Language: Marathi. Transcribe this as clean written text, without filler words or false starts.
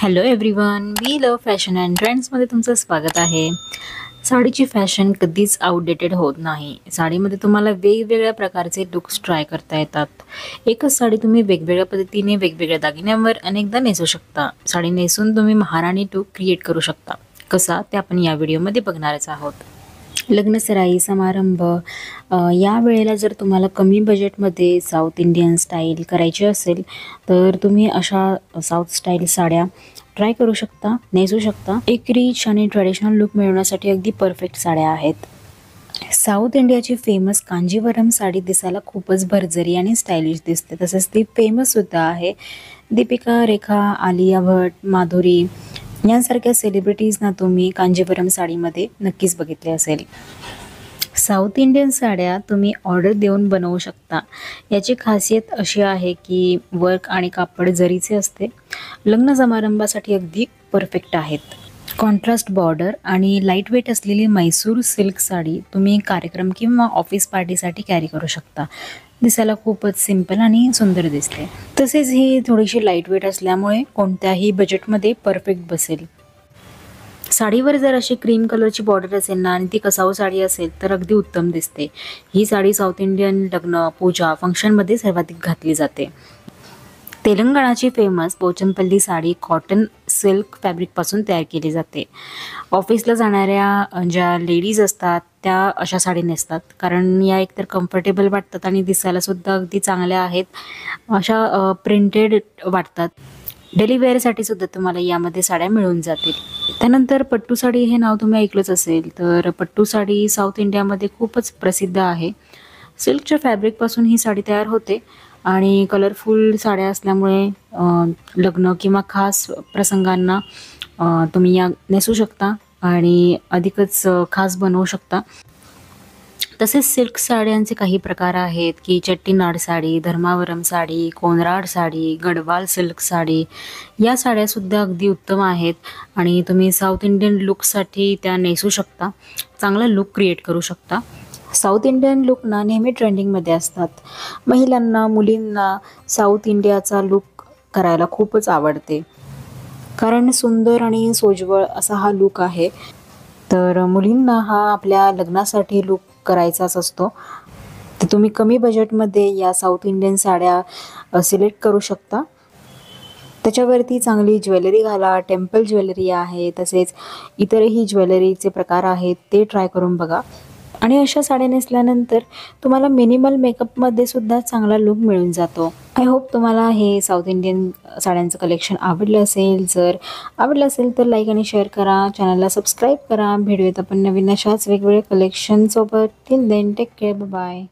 Hello everyone, we love fashion and ट्रेंड्समध्ये तुमचं स्वागत आहे. साडीची फॅशन कधीच आउटडेटेड होत नाही. साडीमध्ये तुम्हाला वेगवेगळ्या प्रकारचे लुक्स ट्राय करता येतात. एकच साडी तुम्ही वेगवेगळ्या पद्धतीने वेगवेगळ्या दागिन्यांवर अनेकदा नेसू शकता. साडी नेसून तुम्ही महाराणी लुक क्रिएट करू शकता. कसा ते आपण या व्हिडिओमध्ये बघणारच आहोत. लग्नसराई समारंभ या वेळेला जर तुम्हाला कमी बजेटमध्ये साऊथ इंडियन स्टाईल करायची असेल तर तुम्ही अशा साऊथ स्टाईल साड्या ट्राय करू शकता, नेसू शकता. एक रिच आणि ट्रेडिशनल लुक मिळवण्यासाठी अगदी परफेक्ट साड्या आहेत. साऊथ इंडियाची फेमस कांजीवरम साडी दिसायला खूपच भरजरी आणि स्टायलिश दिसते. तसेच ती फेमस सुद्धा आहे. दीपिका, रेखा, आलिया भट, माधुरी यांसारख्या सेलिब्रिटीजना तुम्ही कांजीवरम साडीमध्ये नक्कीच बघितले असेल. साऊथ इंडियन साड्या तुम्ही ऑर्डर देऊन बनवू शकता. याची खासियत अशी आहे की वर्क आणि कापड जरीचे असते. लग्न समारंभासाठी अगदी परफेक्ट आहेत. कॉन्ट्रास्ट बॉर्डर आणि लाईट वेट असलेली म्हैसूर सिल्क साडी तुम्ही कार्यक्रम किंवा ऑफिस पार्टीसाठी कॅरी करू शकता. दिसायला खूपच सिंपल आणि सुंदर दिसते. तसेच ही थोडीशी लाईट वेट असल्यामुळे कोणत्याही बजेटमध्ये परफेक्ट बसेल. साडीवर जर अशी क्रीम कलरची बॉर्डर असेल ना आणि ती कसाऊ साडी असेल तर अगदी उत्तम दिसते. ही साडी साऊथ इंडियन लग्न, पूजा, फंक्शनमध्ये सर्वाधिक घातली जाते. तेलंगणाची famous Pochampally sari cotton silk फॅब्रिकपासून तयार केली जाते. ऑफिसला जाणाऱ्या ज्या लेडीज असतात त्या अशा साडी नेसतात, कारण या एकतर कम्फर्टेबल वाटतात आणि दिसायलासुद्धा अगदी चांगल्या आहेत. अशा प्रिंटेड वाटतात. डेली वेअरसाठी सुद्धा तुम्हाला यामध्ये साड्या मिळून जातील. त्यानंतर पट्टू साडी हे नाव तुम्ही ऐकलंच असेल. तर पट्टू साडी साऊथ इंडियामध्ये खूपच प्रसिद्ध आहे. सिल्कच्या फॅब्रिकपासून ही साडी तयार होते आणि कलरफुल साड्या असल्यामुळे लग्न किंवा खास प्रसंगांना तुम्ही या नेसू शकता आणि अधिकच खास बनवू शकता. तसेच सिल्क साड्यांचे काही प्रकार आहेत की चट्टीनाड साडी, धर्मावरम साडी, कोनराड साडी, गडवाल सिल्क साडी. या साड्यासुद्धा अगदी उत्तम आहेत आणि तुम्ही साऊथ इंडियन लुकसाठी त्या नेसू शकता. चांगला लुक क्रिएट करू शकता. साऊथ इंडियन लुक ना नेहमी ट्रेंडिंगमध्ये असतात. महिलांना, मुलींना साऊथ इंडियाचा लुक करायला खूपच आवडते, कारण सुंदर आणि सोज्वळ असा हा लुक आहे. तर मुलींना हा आपल्या लग्नासाठी लुक करायचाच असतो. तर तुम्ही कमी बजेटमध्ये या साऊथ इंडियन साड्या सिलेक्ट करू शकता. त्याच्यावरती चांगली ज्वेलरी घाला. टेम्पल ज्वेलरी आहे, तसेच इतरही ज्वेलरीचे प्रकार आहेत, ते ट्राय करून बघा. आणि अशा साड्या नेसल्यानंतर तुम्हाला मिनिमल मेकअपमध्ये सुद्धा चांगला लुक मिळून जातो. आय होप तुम्हाला हे साऊथ इंडियन साड्यांचं कलेक्शन आवडलं असेल. जर आवडलं असेल तर लाईक आणि शेअर करा. चॅनलला सबस्क्राईब करा. भेटूयात आपण नवीन अशाच वेगवेगळ्या कलेक्शनसोबत. Till then take care, bye.